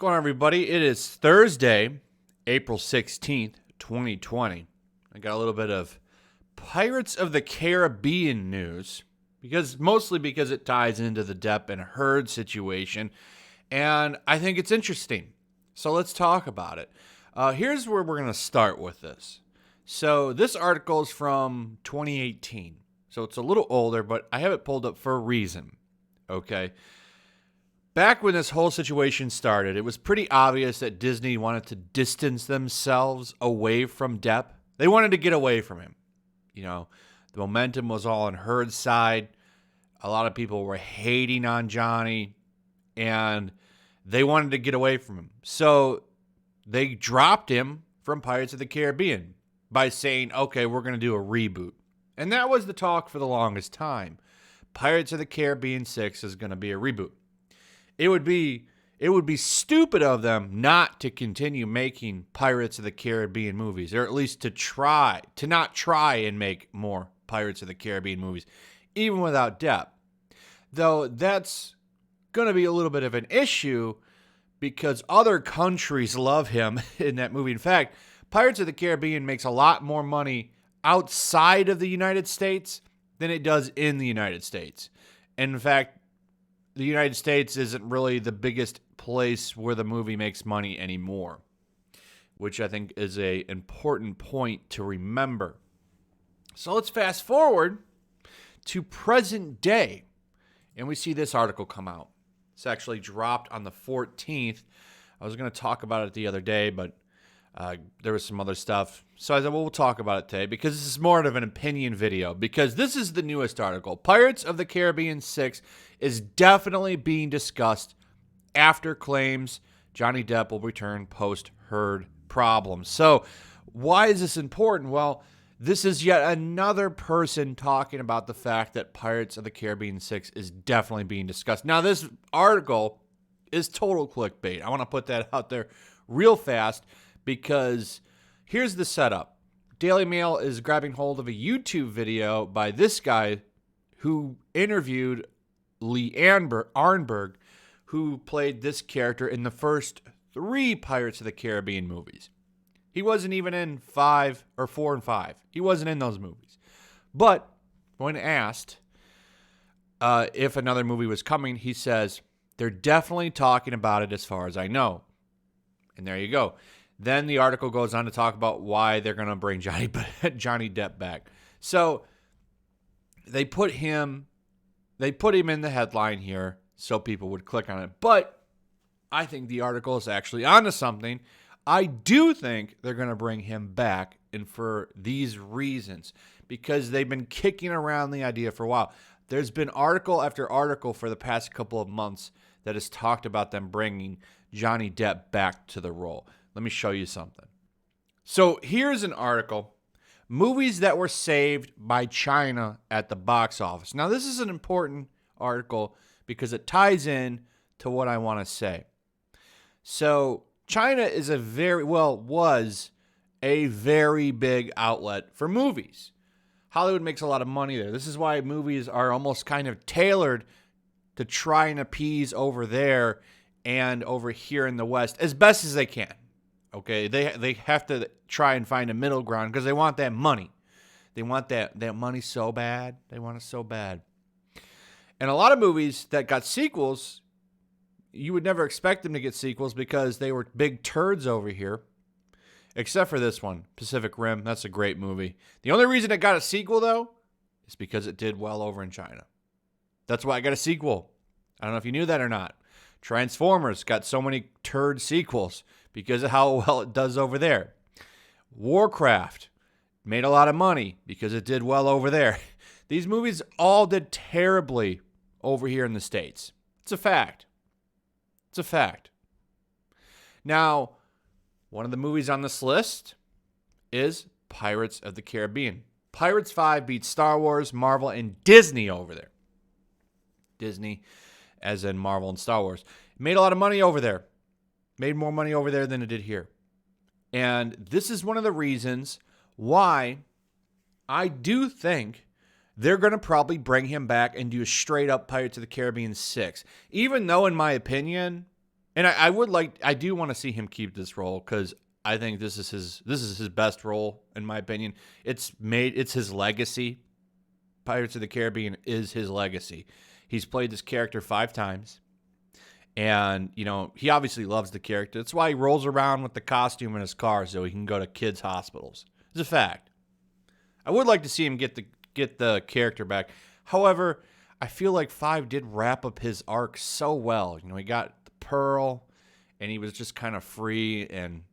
going on, everybody? It is Thursday, April 16th, 2020. I got a little bit of Pirates of the Caribbean news, mostly because it ties into the Depp and Heard situation, and I think it's interesting. So let's talk about it. Here's where we're going to start with this. So this article is from 2018, so it's a little older, but I have it pulled up for a reason, okay? Back when this whole situation started, it was pretty obvious that Disney wanted to distance themselves away from Depp. They wanted to get away from him. You know, the momentum was all on Heard's side. A lot of people were hating on Johnny, and they wanted to get away from him. So they dropped him from Pirates of the Caribbean by saying, okay, we're going to do a reboot. And that was the talk for the longest time. Pirates of the Caribbean 6 is going to be a reboot. It would be stupid of them not to continue making Pirates of the Caribbean movies, or at least to not try and make more Pirates of the Caribbean movies, even without Depp. Though that's going to be a little bit of an issue because other countries love him in that movie. In fact, Pirates of the Caribbean makes a lot more money outside of the United States than it does in the United States. And in fact, the United States isn't really the biggest place where the movie makes money anymore, which I think is an important point to remember. So let's fast forward to present day, and we see this article come out. It's actually dropped on the 14th. I was going to talk about it the other day, but there was some other stuff. So I said, well, we'll talk about it today because this is more of an opinion video because this is the newest article. Pirates of the Caribbean 6 is definitely being discussed after claims Johnny Depp will return post-Heard problems. So why is this important? Well, this is yet another person talking about the fact that Pirates of the Caribbean 6 is definitely being discussed. Now, this article is total clickbait. I want to put that out there real fast because here's the setup. Daily Mail is grabbing hold of a YouTube video by this guy who interviewed Lee Arnberg, who played this character in the first 3 Pirates of the Caribbean movies. He wasn't even in 4 and 5. He wasn't in those movies. But when asked if another movie was coming, he says, they're definitely talking about it as far as I know. And there you go. Then the article goes on to talk about why they're going to bring Johnny Depp back. So they put him in the headline here so people would click on it. But I think the article is actually onto something. I do think they're going to bring him back, and for these reasons, because they've been kicking around the idea for a while. There's been article after article for the past couple of months that has talked about them bringing Johnny Depp back to the role. Let me show you something. So here's an article, movies that were saved by China at the box office. Now, this is an important article because it ties in to what I want to say. So China is was a very big outlet for movies. Hollywood makes a lot of money there. This is why movies are almost kind of tailored to try and appease over there and over here in the West as best as they can. Okay, they have to try and find a middle ground because they want that money. They want that money so bad. They want it so bad. And a lot of movies that got sequels, you would never expect them to get sequels because they were big turds over here. Except for this one, Pacific Rim. That's a great movie. The only reason it got a sequel, though, is because it did well over in China. That's why it got a sequel. I don't know if you knew that or not. Transformers got so many turd sequels because of how well it does over there. Warcraft made a lot of money because it did well over there. These movies all did terribly over here in the States. It's a fact. It's a fact. Now, one of the movies on this list is Pirates of the Caribbean. Pirates 5 beats Star Wars, Marvel, and Disney over there. Disney, as in Marvel and Star Wars. It made a lot of money over there. Made more money over there than it did here. And this is one of the reasons why I do think they're going to probably bring him back and do a straight up Pirates of the Caribbean 6. Even though, in my opinion, And I do want to see him keep this role because I think this is his best role in my opinion. It's his legacy. Pirates of the Caribbean is his legacy. He's played this character 5 times. And, he obviously loves the character. That's why he rolls around with the costume in his car so he can go to kids' hospitals. It's a fact. I would like to see him get the character back. However, I feel like 5 did wrap up his arc so well. He got the pearl, and he was just kind of free, and,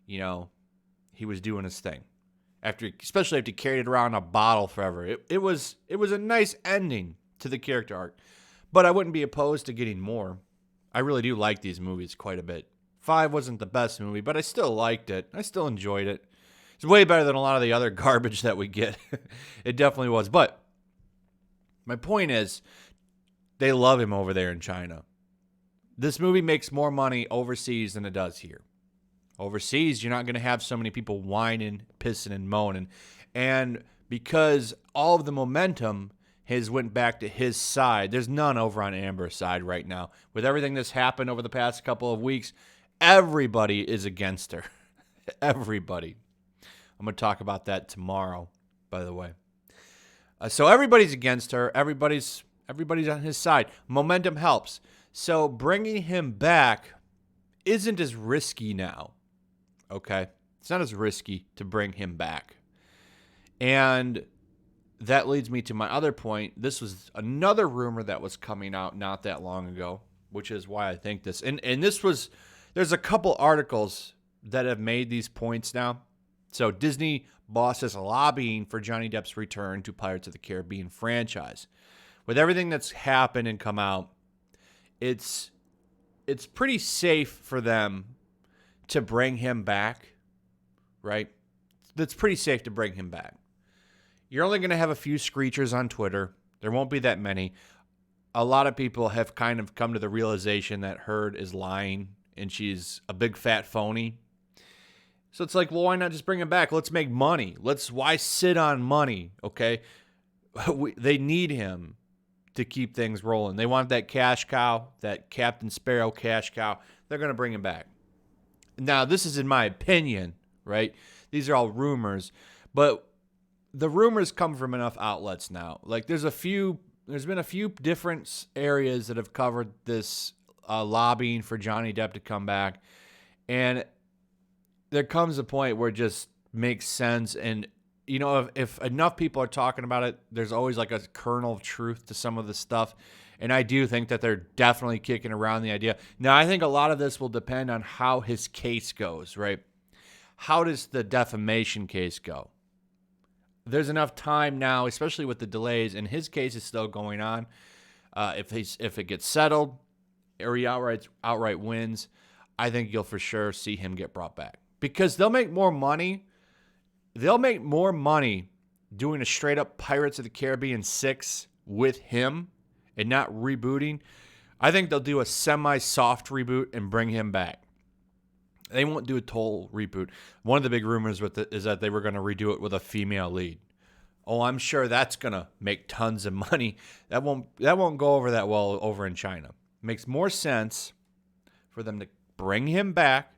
he was doing his thing. Especially after he carried it around in a bottle forever. It was a nice ending to the character arc. But I wouldn't be opposed to getting more. I really do like these movies quite a bit. 5 wasn't the best movie, but I still liked it. I still enjoyed it. It's way better than a lot of the other garbage that we get. It definitely was. But my point is, they love him over there in China. This movie makes more money overseas than it does here. Overseas, you're not going to have so many people whining, pissing, and moaning. And because all of the momentum has went back to his side, there's none over on Amber's side right now. With everything that's happened over the past couple of weeks, everybody is against her. Everybody. I'm going to talk about that tomorrow, by the way. So everybody's against her. Everybody's on his side. Momentum helps. So bringing him back isn't as risky now. Okay? It's not as risky to bring him back. And that leads me to my other point. This was another rumor that was coming out not that long ago, which is why I think this. And there's a couple articles that have made these points now. So Disney bosses lobbying for Johnny Depp's return to Pirates of the Caribbean franchise. With everything that's happened and come out, it's pretty safe for them to bring him back, right? It's pretty safe to bring him back. You're only going to have a few screechers on Twitter. There won't be that many. A lot of people have kind of come to the realization that Heard is lying and she's a big fat phony. So it's like, well, why not just bring him back? Let's make money. Why sit on money, okay? They need him to keep things rolling. They want that cash cow, that Captain Sparrow cash cow. They're going to bring him back. Now, this is in my opinion, right? These are all rumors, but the rumors come from enough outlets now. Like there's been a few different areas that have covered this lobbying for Johnny Depp to come back. And there comes a point where it just makes sense. And, if enough people are talking about it, there's always like a kernel of truth to some of the stuff. And I do think that they're definitely kicking around the idea. Now, I think a lot of this will depend on how his case goes, right? How does the defamation case go? There's enough time now, especially with the delays, and his case is still going on. If it gets settled or he outright wins, I think you'll for sure see him get brought back because they'll make more money. They'll make more money doing a straight up Pirates of the Caribbean 6 with him and not rebooting. I think they'll do a semi-soft reboot and bring him back. They won't do a total reboot. One of the big rumors is that they were going to redo it with a female lead. Oh, I'm sure that's going to make tons of money. That won't go over that well over in China. It makes more sense for them to bring him back,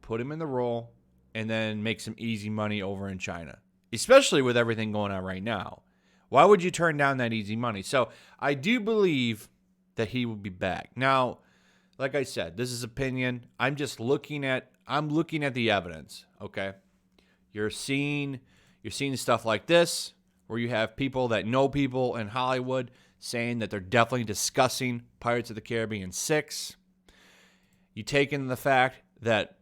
put him in the role, and then make some easy money over in China, especially with everything going on right now. Why would you turn down that easy money? So I do believe that he will be back. Now, like I said, this is opinion. I'm looking at the evidence, okay? You're seeing stuff like this where you have people that know people in Hollywood saying that they're definitely discussing Pirates of the Caribbean 6. You take in the fact that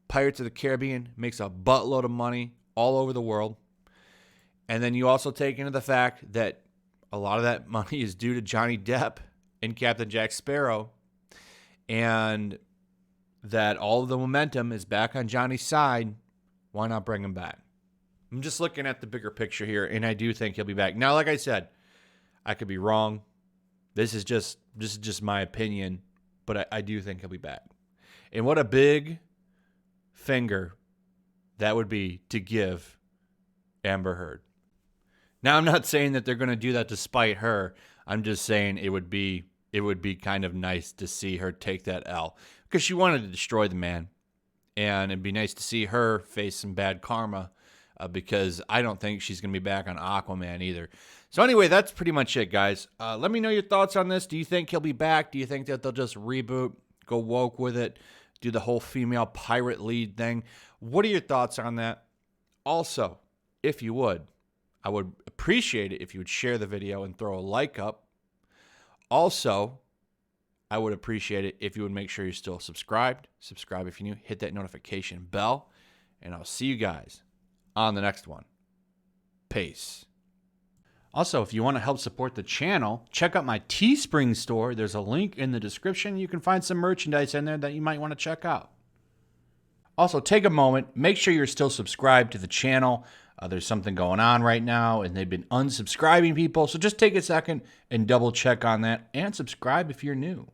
Pirates of the Caribbean makes a buttload of money all over the world. And then you also take into the fact that a lot of that money is due to Johnny Depp and Captain Jack Sparrow. And that all of the momentum is back on Johnny's side. Why not bring him back? I'm just looking at the bigger picture here, and I do think he'll be back. Now, like I said, I could be wrong. This is just my opinion, but I do think he'll be back. And what a big finger that would be to give Amber Heard. Now, I'm not saying that they're going to do that to spite her. I'm just saying it would be it would be kind of nice to see her take that L because she wanted to destroy the man. And it'd be nice to see her face some bad karma because I don't think she's going to be back on Aquaman either. So anyway, that's pretty much it, guys. Let me know your thoughts on this. Do you think he'll be back? Do you think that they'll just reboot, go woke with it, do the whole female pirate lead thing? What are your thoughts on that? Also, if you would, I would appreciate it if you would share the video and throw a like up. Also, I would appreciate it if you would make sure you're still subscribed. Subscribe if you're new. Hit that notification bell. And I'll see you guys on the next one. Peace. Also, if you want to help support the channel, check out my Teespring store. There's a link in the description. You can find some merchandise in there that you might want to check out. Also, take a moment. Make sure you're still subscribed to the channel. There's something going on right now, and they've been unsubscribing people. So just take a second and double check on that and subscribe if you're new.